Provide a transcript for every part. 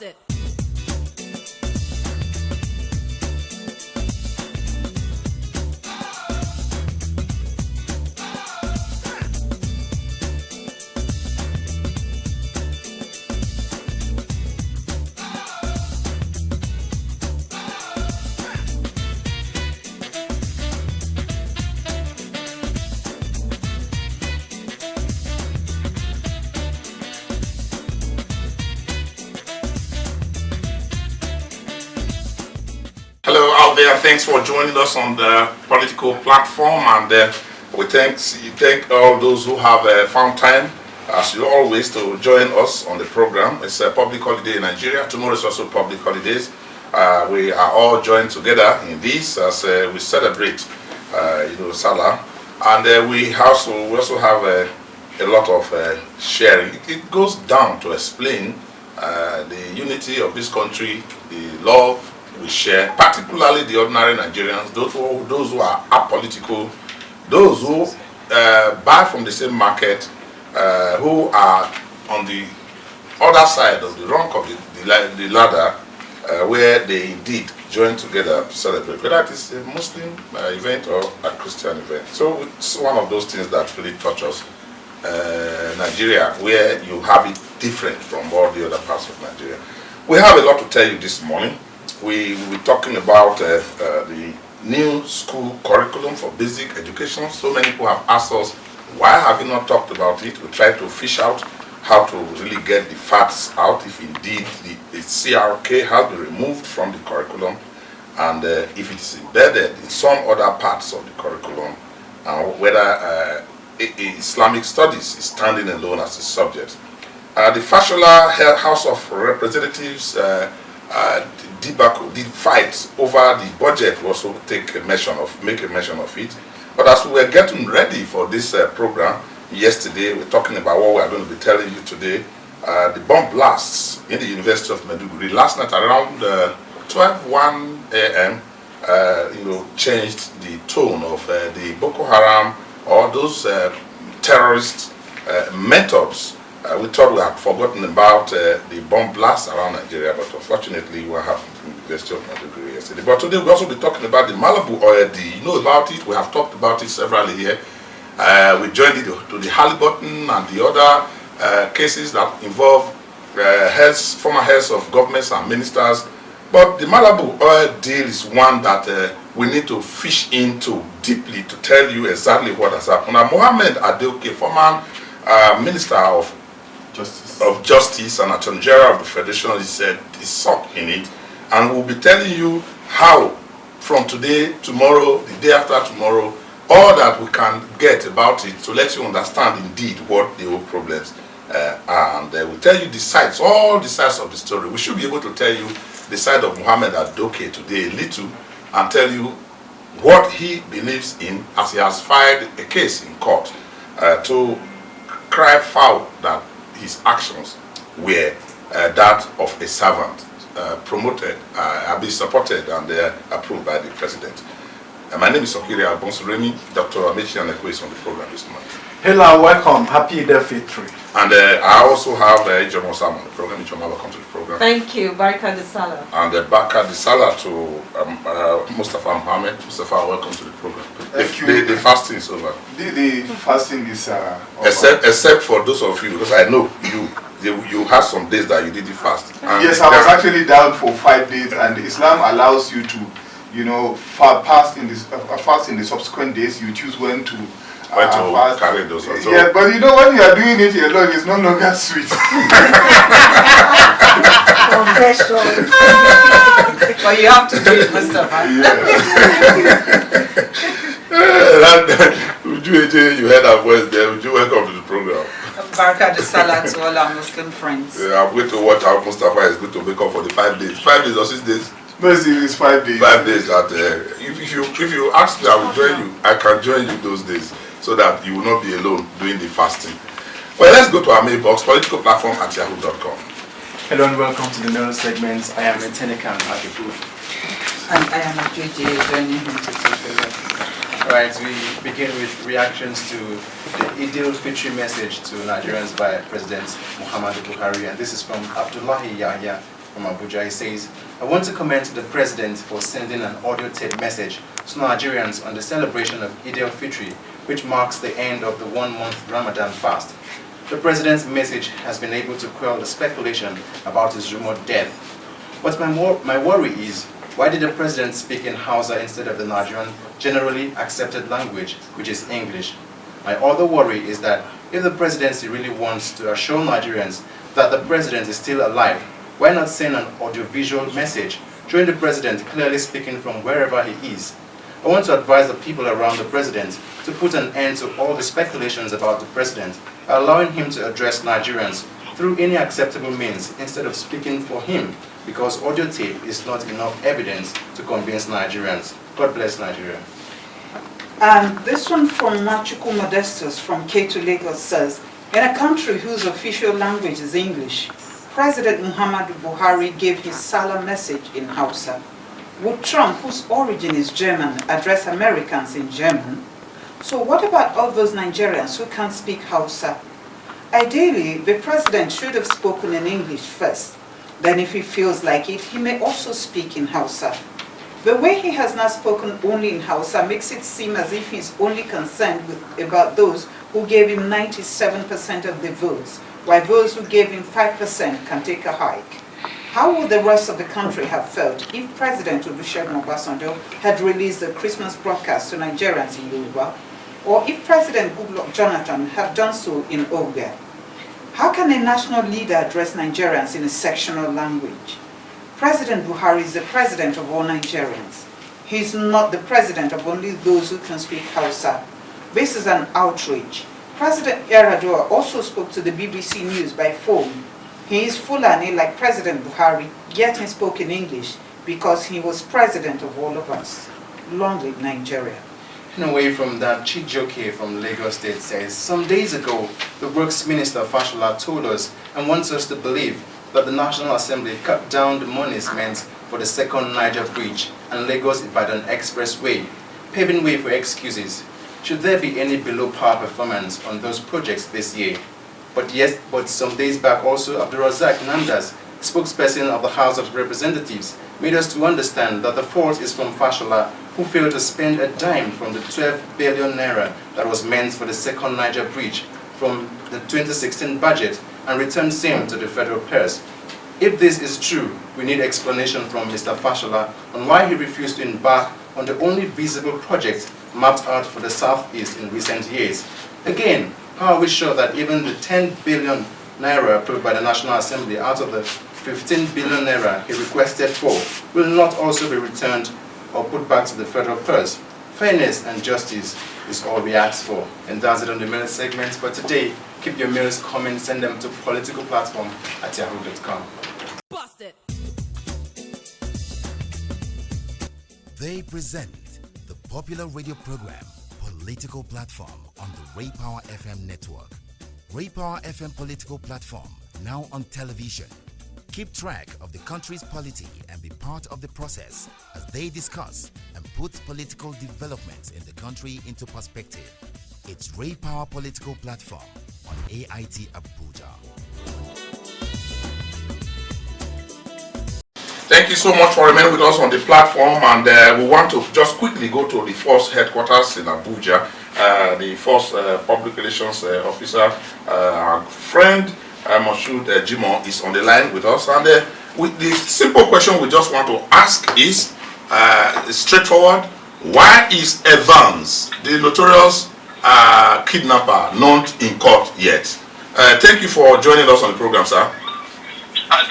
it. Hello out there, thanks for joining us on the political platform, and we thank all those who have found time, as you always, to join us on the program. It's a public holiday in Nigeria. Tomorrow is also public holidays. We are all joined together in this as we celebrate Salah, and we also have a lot of sharing. It goes down to explain the unity of this country, the love we share, particularly the ordinary Nigerians, those who are apolitical, those who buy from the same market, who are on the other side of the rung of the ladder, where they indeed join together to celebrate, whether it is a Muslim event or a Christian event. So it's one of those things that really touch us. Nigeria, where you have it different from all the other parts of Nigeria. We have a lot to tell you this morning. We will be talking about the new school curriculum for basic education. So many people have asked us, why have you not talked about it? We try to fish out how to really get the facts out, if indeed the CRK has been removed from the curriculum, and if it's embedded in some other parts of the curriculum, whether Islamic studies is standing alone as a subject. The Fashola House of Representatives did fight over the budget. We also make a mention of it. But as we were getting ready for this program yesterday, we're talking about what we are going to be telling you today. The bomb blasts in the University of Maiduguri last night around 12:01 a.m. Changed the tone of the Boko Haram or those terrorist methods. We thought we had forgotten about the bomb blasts around Nigeria, but unfortunately what happened in the University of Maiduguri yesterday. But today we'll also be talking about the Malabu oil deal. You know about it, we have talked about it severally here. We joined it to the Halliburton and the other cases that involve former heads of governments and ministers. But the Malabu oil deal is one that we need to fish into deeply to tell you exactly what has happened. Now, Mohammed Adeoke, former Minister of Justice and Attorney General of the Federation, is sunk in it, and we'll be telling you how from today, tomorrow, the day after tomorrow, all that we can get about it to let you understand indeed what the old problems are. And we'll tell you the sides, all the sides of the story. We should be able to tell you the side of Mohammed Adeoke today a little, and tell you what he believes in, as he has filed a case in court to cry foul that his actions were that of a servant, promoted, been supported and approved by the president. My name is Okiri Albonsuremi. Dr. Amechi Aneko is on the program this morning. Hello, welcome. Happy Eid al-Fitr. And I also have Ijoma Sam on the program. Ijoma, welcome to the program. Thank you. Baraka de Salah. And Baraka de Salah to Mustafa Mohammed. Mustafa, welcome to the program. Thank you. The fasting is over. The fasting is over. Except for those of you, because I know you had some days that you did the fast. Yes, I was actually down for 5 days, and Islam allows you to, fast in the subsequent days. You choose when to carry those. Also. Yeah, but when you are doing it alone, it's no longer sweet. But you have to do it, Mustafa. You heard our voice there. Would you welcome to the program? Baraka de Salah to all our Muslim friends. I'm going to watch how Mustafa is going to wake up for the 5 days. 5 days or 6 days? No, it's 5 days. 5 days. That if you ask me, I will join you. I can join you those days, so that you will not be alone doing the fasting. Well, let's go to our mailbox, political platform at yahoo.com. Hello and welcome to the news segment. I am Etenikan Adebu. And I am a JJ joining him to take the lesson. Alright, we begin with reactions to the Eid al-Fitr message to Nigerians by President Muhammadu Buhari, and this is from Abdullahi Yahya from Abuja. He says, I want to commend the President for sending an audio tape message to Nigerians on the celebration of Eid al-Fitr, which marks the end of the one-month Ramadan fast. The President's message has been able to quell the speculation about his rumored death. But my worry is, why did the President speak in Hausa instead of the Nigerian generally accepted language, which is English? My other worry is that if the Presidency really wants to assure Nigerians that the President is still alive, why not send an audiovisual message showing the President clearly speaking from wherever he is? I want to advise the people around the President to put an end to all the speculations about the President, allowing him to address Nigerians through any acceptable means instead of speaking for him, because audio tape is not enough evidence to convince Nigerians. God bless Nigeria. And this one from Machuku Modestus from Ketu, Lagos says, in a country whose official language is English, President Muhammadu Buhari gave his Salah message in Hausa. Would Trump, whose origin is German, address Americans in German? So what about all those Nigerians who can't speak Hausa? Ideally, the President should have spoken in English first. Then if he feels like it, he may also speak in Hausa. The way he has now spoken only in Hausa makes it seem as if he's only concerned about those who gave him 97% of the votes, while those who gave him 5% can take a hike. How would the rest of the country have felt if President Olusegun Obasanjo had released the Christmas broadcast to Nigerians in Yoruba, or if President Goodluck Jonathan had done so in Oga? How can a national leader address Nigerians in a sectional language? President Buhari is the president of all Nigerians. He is not the president of only those who can speak Hausa. This is an outrage. President Yar'Adua also spoke to the BBC News by phone. He is Fulani like President Buhari, yet he spoke in English because he was president of all of us. Long live Nigeria. And away from that, Chijoke from Lagos State says, some days ago, the Works Minister Fashola told us and wants us to believe that the National Assembly cut down the monies meant for the second Niger Bridge and Lagos-Ibadan Expressway, paving way for excuses. Should there be any below-par performance on those projects this year? But yes, some days back also, Abdulrazak Nandas, spokesperson of the House of Representatives, made us to understand that the fault is from Fashola, who failed to spend a dime from the 12 billion naira that was meant for the second Niger Bridge from the 2016 budget and returned same to the federal purse. If this is true, we need explanation from Mr. Fashola on why he refused to embark on the only visible project mapped out for the Southeast in recent years. Again, how are we sure that even the 10 billion naira approved by the National Assembly out of the 15 billion naira he requested for will not also be returned or put back to the federal purse? Fairness and justice is all we ask for. And that's it on the mail segment for today. Keep your mails coming, send them to politicalplatform@yahoo.com. Busted. They present the popular radio program Political Platform on the Ray Power FM network. Ray Power FM Political Platform, now on television. Keep track of the country's polity and be part of the process as they discuss and put political developments in the country into perspective. It's Ray Power Political Platform on AIT Abuja. Thank you so much for remaining with us on the platform, and we want to just quickly go to the first headquarters in Abuja. The first public relations officer, our friend Moshood Jimo, is on the line with us, and with the simple question we just want to ask is straightforward: why is Evans, the notorious kidnapper, not in court yet? Thank you for joining us on the program, sir.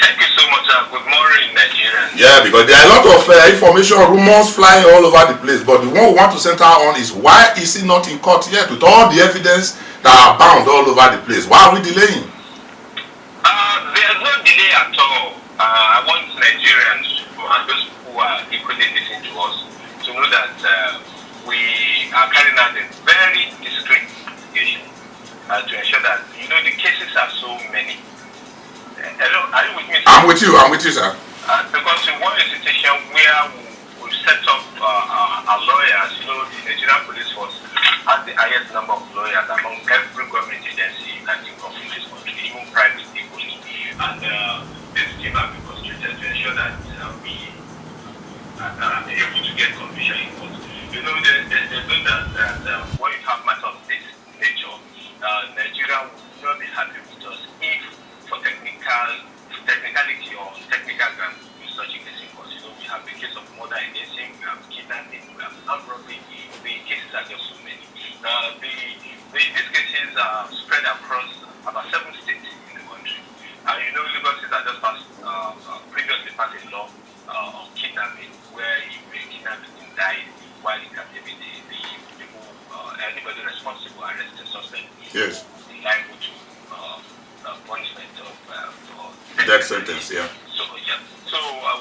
Thank you so much. Good morning, Nigerians. Yeah, because there are a lot of information, rumors flying all over the place, but the one we want to center on is why is he not in court yet with all the evidence that are bound all over the place? Why are we delaying? There's no delay at all. I want Nigerians and those who are equally listening to us to know that we are carrying out a very discreet investigation to ensure that, the cases are so many. Hello, are you with me, sir? I'm with you, sir. Because we want a situation where we set up our lawyers. The Nigerian police force has the highest number of lawyers among every government agency you can think of in this country, even private equally. And this team has been constituted ensure that we are able to get conviction in court. You know, there's no doubt that when you have matters of this nature, Nigeria would not be happy with us if, for technicality or technical grounds, we such a case in court. You know, we have the case of murder against him, we have kidnapping, we have armed robbery. The cases are just so many. These cases are spread across about 7 states in the country. You know, Lagos State has just previously passed a law of kidnapping, where if a kidnapped person died while in captivity, the people, anybody responsible, arrested, suspect, Yes. will be liable to punishment of Death sentence, yeah. So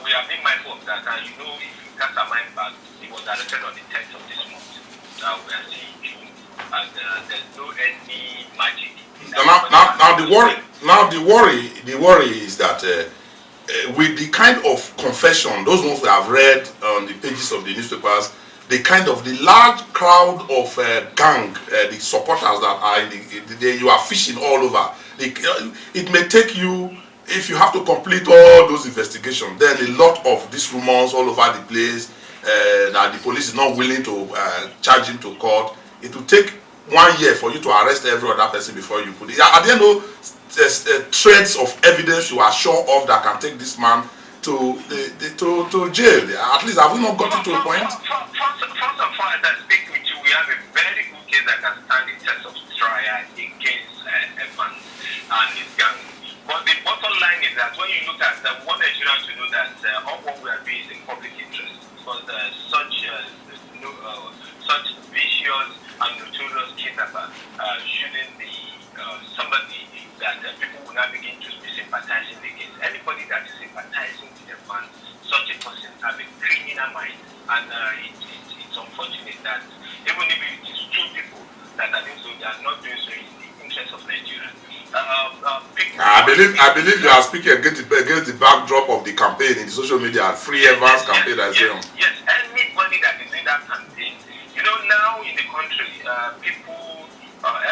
we are being mindful of that. And you know, if you cast our mind back, he was arrested on the 10th of this month. Now we are seeing June, and there's no any magic. Now the worry is that with the kind of confession, those ones we have read on the pages of the newspapers, the large crowd of gang, the supporters that are you are fishing all over. It may take you, if you have to complete all those investigations, then a lot of these rumors all over the place that the police is not willing to charge him to court. It will take 1 year for you to arrest every other person before you put it. Are there no threads of evidence you are sure of that can take this man to jail? At least have we not gotten to a point? First of all, as I speak with you, we have a very good case that can stand in test of trial against Evans and his gang. But the bottom line is that when you look at what Nigerians to know that all what we are doing is in public interest, because such vicious and notorious kidnapper shouldn't be somebody that people will not begin to be sympathizing against. Anybody that is sympathizing with a man, such a person has a criminal mind, and it's unfortunate that even if it is 2 people that are doing so, they are not doing so in the interest of Nigeria. I believe you are speaking against the backdrop of the campaign in the social media, Free Evans campaign that is going on. Yes, anybody that is in that campaign, you know, now in the country, people,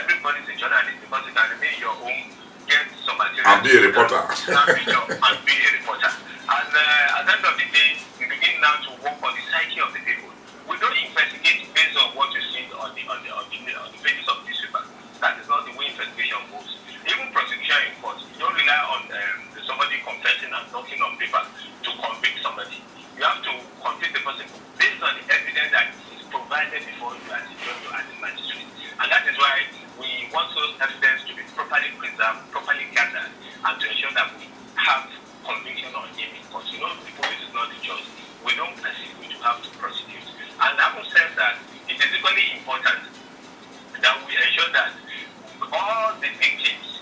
everybody's a journalist because you can remain your home, get some material, And be a reporter. And be a reporter. And at the end of the day, we begin now to work on the psyche of the people. We don't investigate based on what you see on the pages of newspaper. That is not the way investigation goes. Even prosecution in court, you don't rely on somebody confessing and knocking on paper to convict somebody. You have to convict the person based on the evidence that is provided before you as a judge or as a magistrate. And that is why we want those evidence to be properly preserved, properly gathered, and to ensure that we have conviction on him in court. You know, the police is not the judge. We don't perceive we to have to prosecute. And having said that, it is equally important that we ensure that all the victims,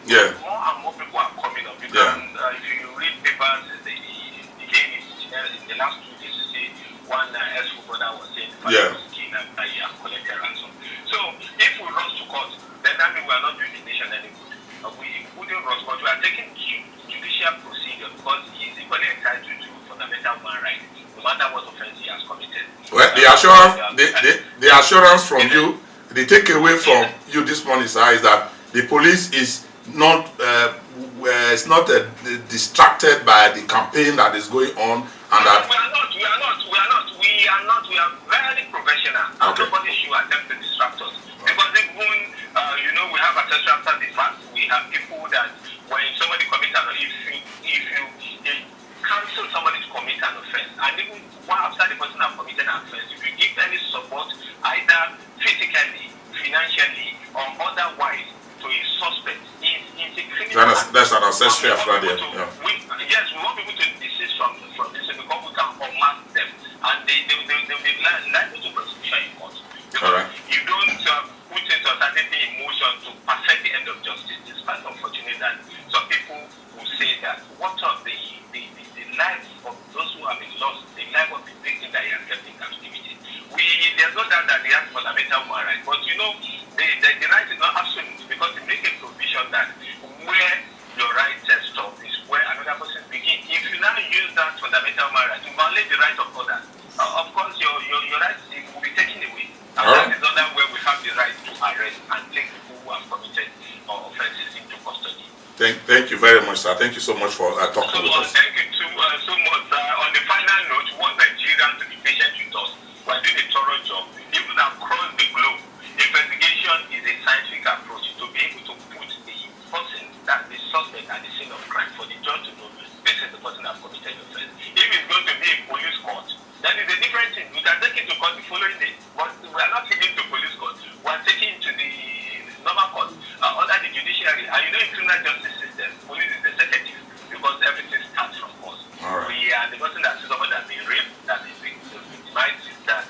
yeah, more and more people are coming up. Because if you read papers, in the last 2 days, you see one ex-footballer was saying the father was kidnapped and he has collected ransom. So if we rush to court, then that means we are not doing the nation any good. We wouldn't rush, but we are taking judicial procedure because he is equally entitled to fundamental human rights, no matter what offense he has committed. Well, the assurance from you, the takeaway from you this morning, sir, is that the police is not distracted by the campaign that is going on, and that we are not. We are very professional. And nobody should attempt to distract us. Because even we have access after the fact. We have people that when somebody commits an offense, if you counsel somebody to commit an offense, and even after the person has committed an offense, if you give any support, either physically, financially, or otherwise, to a suspect, is a criminal. That's an ancestral fraud. Yes, we want people to desist from this because we can unmask them, and they will be liable to prosecution in court. Because you don't put into a certain emotion to perfect the end of justice. It's quite unfortunate that some people will say that what of the life of those who have been lost, the life of the victim that he has kept in captivity. There's no doubt that they have fundamental human rights, but the right is not absolute because it makes a provision that where your right stop is where another person begins. If you now use that fundamental human right to violate the right of others, of course your rights will be taken away. And that is not where we have the right to arrest and take people who have committed offenses into custody. Thank you very much, sir. Thank you so much for talking with us. Thank you too. down to know this is the person that committed the offense. If it's going to be a police court, that is a different thing. We can take it to court the following day, but we are not taking it to police court. We are taking it to the normal court under the judiciary. And you know, in criminal justice system, police is the executive because everything starts from us. Right. We are the person that sees someone that has been raped, that is victimized, that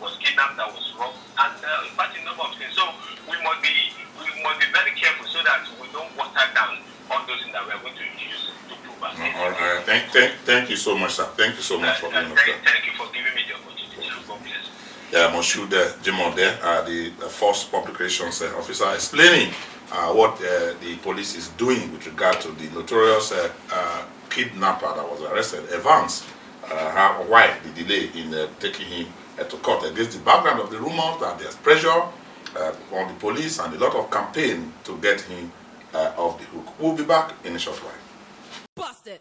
was kidnapped, that was robbed, and in fact, a number of things. So we must be very careful so that we don't water down all those things that we are going to use to prove our case. All right. Thank you so much, sir. Thank you so much for being with us. Thank you for giving me the opportunity. God bless. Moshood Jimon there, the Force Public Relations Officer, explaining what the police is doing with regard to the notorious kidnapper that was arrested, Evans. Why the delay in taking him to court against the background of the rumors that there's pressure on the police and a lot of campaign to get him off the hook. We'll be back in a short while. Busted.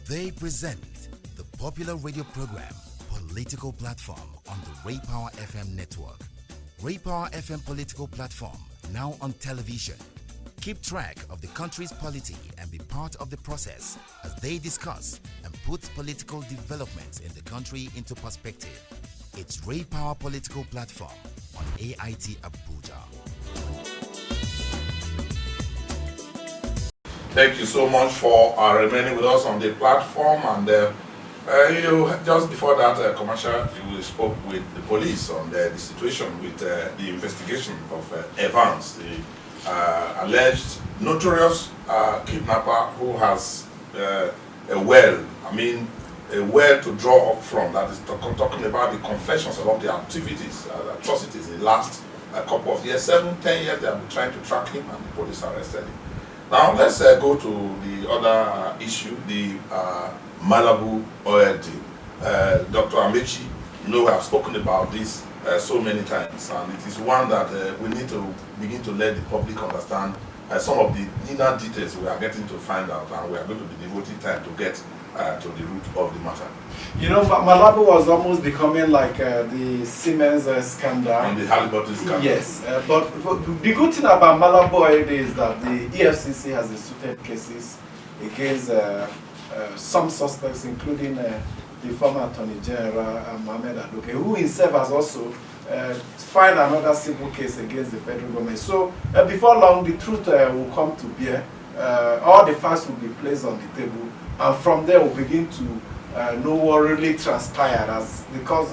They present the popular radio program Political Platform on the Ray Power FM network. Ray Power FM Political Platform, now on television. Keep track of the country's polity and be part of the process as they discuss and put political developments in the country into perspective. It's Ray Power Political Platform on AIT Abuja. Thank you so much for remaining with us on the platform. And just before that commercial, you spoke with the police on the situation with the investigation of Evans, the alleged notorious kidnapper who has a well to draw up from, that is talking about the confessions of the activities, atrocities in the last couple of years, 7-10 years they have been trying to track him and the police arrested him. Now let's go to the other issue, the Malabu oil deal. Dr. Amechi, we have spoken about this so many times, and it is one that we need to begin to let the public understand some of the inner details we are getting to find out, and we are going to be devoting time to get to the root of the matter. You know, Malabu was almost becoming like the Siemens scandal. And the Halliburton scandal. Yes, but the good thing about Malabu already is that the EFCC has instituted cases against some suspects, including the former Attorney General Mohamed Adoke, who himself has also filed another civil case against the federal government. So before long, the truth will come to bear. All the facts will be placed on the table, and from there we'll begin to know what really transpired as because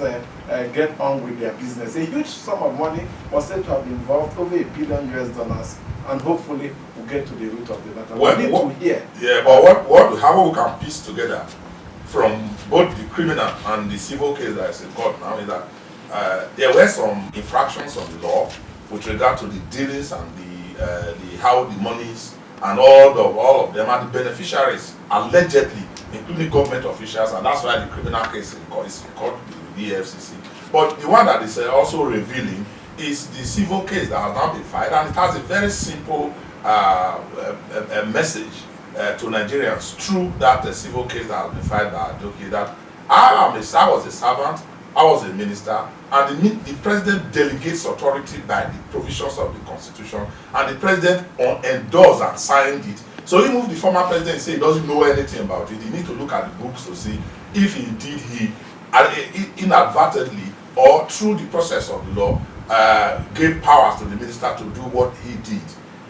get on with their business. A huge sum of money was said to have been involved, over $1 billion US, and hopefully we'll get to the root of the matter. Well, we need to hear. Yeah, but how we can piece together from both the criminal and the civil case that is in court now is that there were some infractions on the law with regard to the dealings and the how the monies and all of them are the beneficiaries allegedly, including government officials, and that's why the criminal case is called the EFCC. But the one that is also revealing is the civil case that has now been filed, and it has a very simple message to Nigerians through that civil case that has been filed by Adoke, that I was a servant, I was a minister, and the president delegates authority by the provisions of the constitution, and the president endorsed and signed it. So even if the former president say he doesn't know anything about it, you need to look at the books to see if indeed he inadvertently or through the process of the law gave powers to the minister to do what he did.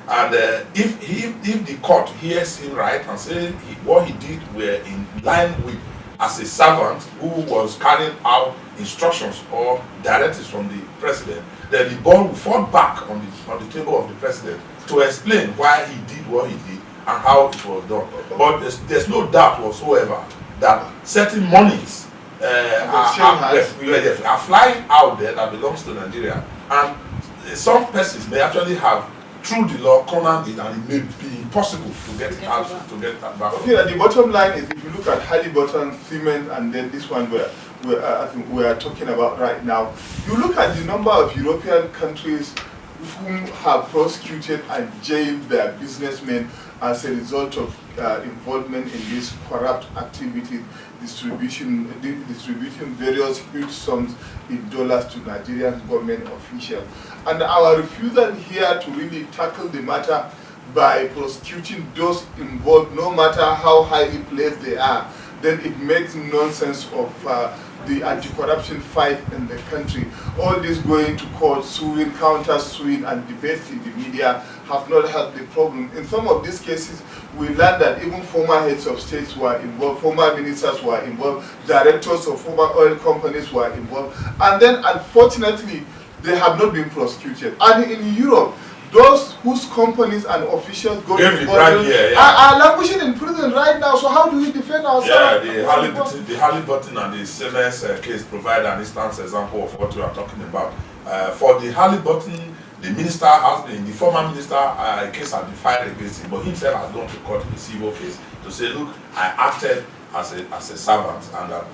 And if the court hears him right and say what he did were in line with as a servant who was carrying out instructions or directives from the president, then the ball will fall back on the table of the president to explain why he did what he did and how it was done. But there's no doubt whatsoever that certain monies are flying out there that belongs to Nigeria, and some persons may actually have, through the law, cornered it, and it may be impossible to get it out, to get that back. Okay, the bottom line is, if you look at Halliburton, Siemens, and then this one I think we are talking about right now, you look at the number of European countries whom have prosecuted and jailed their businessmen as a result of involvement in this corrupt activity, distributing various huge sums in dollars to Nigerian government officials. And our refusal here to really tackle the matter by prosecuting those involved, no matter how highly placed they are, then it makes nonsense of the anti-corruption fight in the country. All this going to court, suing, counter-suing, and debates in the media have not helped the problem. In some of these cases, we learned that even former heads of states were involved, former ministers were involved, directors of former oil companies were involved, and then unfortunately, they have not been prosecuted. And in Europe, those whose companies and officials go to prison are languishing in prison right now. So how do we defend ourselves? Yeah, the Halliburton and the Siemens case provide an instance example of what we are talking about. For the Halliburton, the minister has been, the former minister, a case has been filed against him, but himself has gone to court in a civil case to say, look, I acted as a servant, and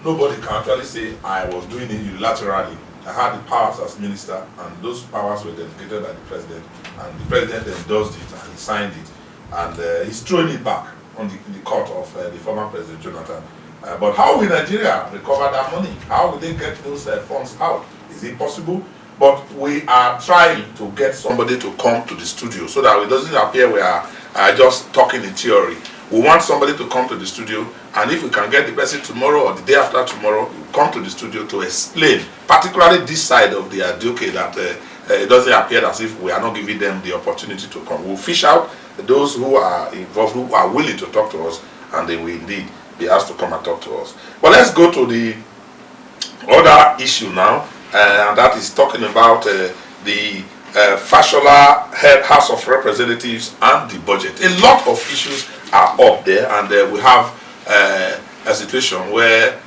nobody can actually say I was doing it unilaterally. I had the powers as minister, and those powers were delegated by the president, and the president endorsed it and he signed it, and he's throwing it back on the court of the former president Jonathan. But how will Nigeria recover that money? How will they get those funds out? Is it possible? But we are trying to get somebody to come to the studio so that it doesn't appear we are just talking in theory. We want somebody to come to the studio, and if we can get the person tomorrow or the day after tomorrow, come to the studio to explain, particularly this side of the advocate, that it doesn't appear as if we are not giving them the opportunity to come. We'll fish out those who are involved, who are willing to talk to us, and they will indeed be asked to come and talk to us. But let's go to the other issue now, and that is talking about the Fashola House of Representatives and the budget. A lot of issues are up there, and we have a situation where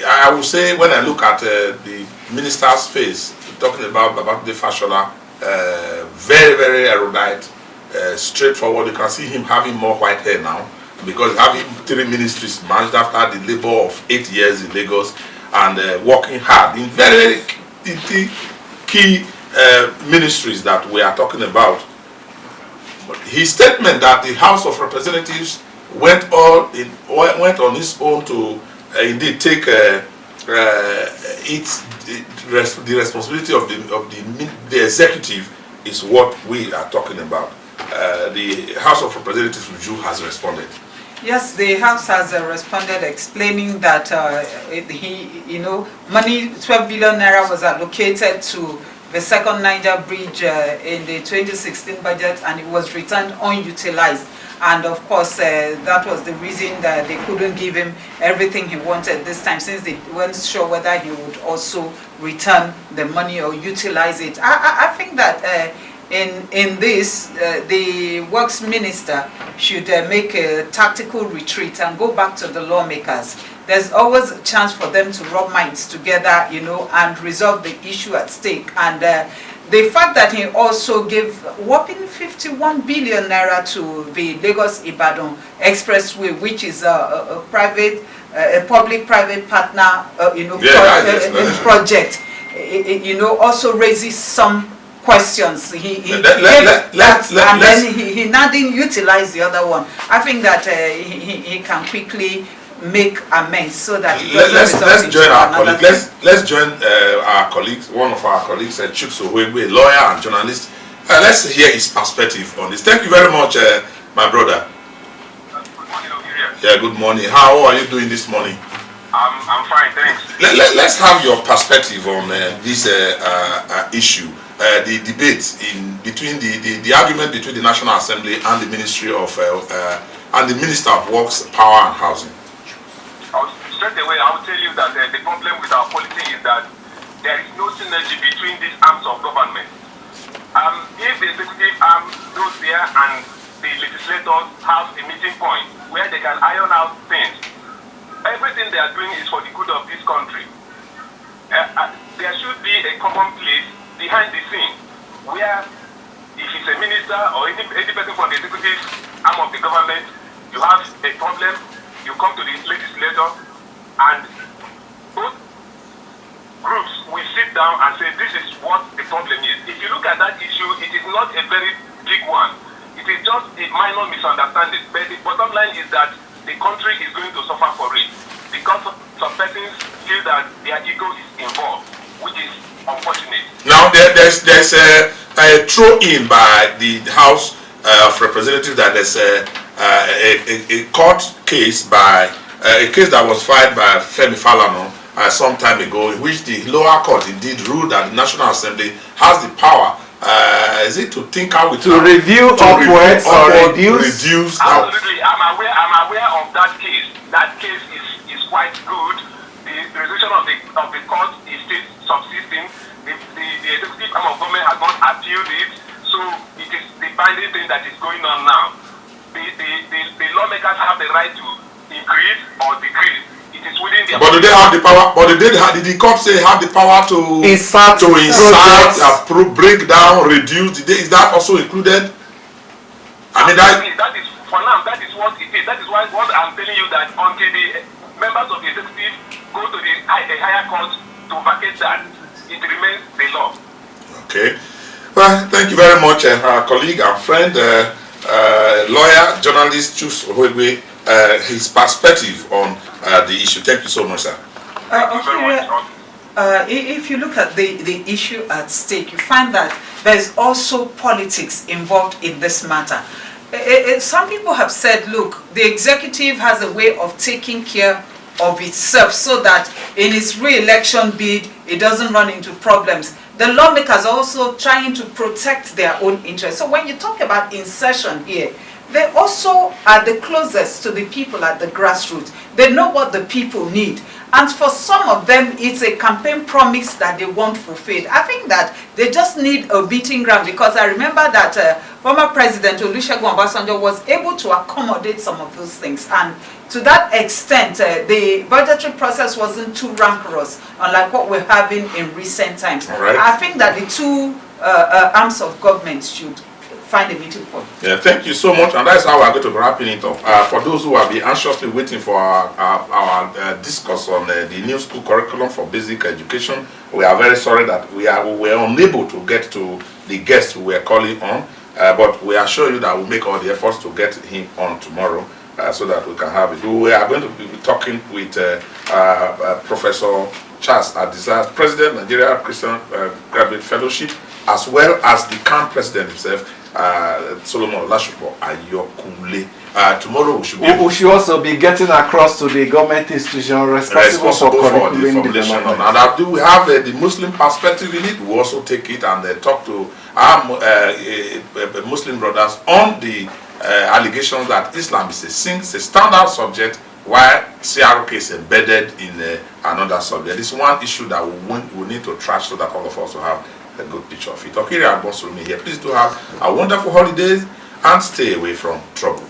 I would say, when I look at the minister's face, talking about the Fashola, very, very erudite, straightforward. You can see him having more white hair now, because having 3 ministries managed after the labor of 8 years in Lagos, and working hard in very key ministries that we are talking about. But his statement that the House of Representatives went on its own to indeed take the responsibility of the executive is what we are talking about. The House of Representatives has responded. Yes, the House has responded, explaining that money, 12 billion naira was allocated to the second Niger bridge in the 2016 budget, and it was returned unutilized. And of course, that was the reason that they couldn't give him everything he wanted this time, since they weren't sure whether he would also return the money or utilize it. I think that in this, the works minister should make a tactical retreat and go back to the lawmakers. There's always a chance for them to rub minds together, and resolve the issue at stake. And the fact that he also gave whopping 51 billion naira to the Lagos-Ibadan Expressway, which is a public-private partner, project, also raises some questions. He now didn't utilize the other one. I think that he can quickly make amends so that let's join our colleagues. Let's join our colleagues. One of our colleagues, Chukso Wegwe, lawyer and journalist. Let's hear his perspective on this. Thank you very much, my brother. Good morning, Nigeria. Yeah, good morning. How are you doing this morning? I'm fine, thanks. Let's have your perspective on this issue. The debate between the argument between the National Assembly and the Ministry of and the Minister of Works, Power and Housing. Straight away, I will tell you that the problem with our policy is that there is no synergy between these arms of government. If the executive arm goes there and the legislators have a meeting point where they can iron out things, everything they are doing is for the good of this country. There should be a common place behind the scene where, if it's a minister or any person from the executive arm of the government, you have a problem, you come to the legislator, and both groups will sit down and say, this is what the problem is. If you look at that issue, it is not a very big one. It is just a minor misunderstanding. But the bottom line is that the country is going to suffer for it, because some persons feel that their ego is involved, which is unfortunate. Now there's a throw-in by the House of Representatives that there's a court case by a case that was filed by Femi Falana some time ago, in which the lower court indeed ruled that the National Assembly has the power. Is it to think out with review upwards or reduce? Absolutely, I'm aware of that case. That case is quite good. The resolution of the court is still subsisting. The executive arm of government has not appealed it, so it is the binding thing that is going on now. The lawmakers have the right to increase or decrease. It is within the. But do they have the power? But did the court say have the power to insert, break down, reduce? Is that also included? I mean that is for now. That is what it is. That is why what I'm telling you, that until the members of the executive go to a higher court to vacate that, it remains the law. Okay. Well, thank you very much, our colleague and friend, lawyer, journalist, Chus Ohwegwe, his perspective on the issue. Thank you so much, sir. If you look at the issue at stake, you find that there's also politics involved in this matter. Some people have said, look, the executive has a way of taking care of itself so that in its re-election bid, it doesn't run into problems. The lawmakers are also trying to protect their own interests. So when you talk about insertion here, they also are the closest to the people at the grassroots. They know what the people need. And for some of them, it's a campaign promise that they want fulfilled. I think that they just need a beating ground, because I remember that former President Olusegun Obasanjo was able to accommodate some of those things. And to that extent, the budgetary process wasn't too rancorous, unlike what we're having in recent times. Right. I think that the two arms of government should find a meeting point. Yeah, thank you so much, and that's how we're going to be wrapping it up. For those who have been anxiously waiting for our discourse on the new school curriculum for basic education, we are very sorry that we were unable to get to the guest we were calling on, but we assure you that we'll make all the efforts to get him on tomorrow so that we can have it. We are going to be talking with Professor Charles Adisa, President, Nigeria Christian Graduate Fellowship, as well as the current president himself, Solomon Olashupo Ayokule. Tomorrow we should also be getting across to the government institution responsible for curriculum development. And we have the Muslim perspective in it. We also take it and talk to our Muslim brothers on the allegations that Islam is a standard subject, while CRK is embedded in another subject. This is one issue that we need to trash so that all of us will have a good picture of it. Okiri and Bonsurumi here. Please do have a wonderful holidays and stay away from trouble.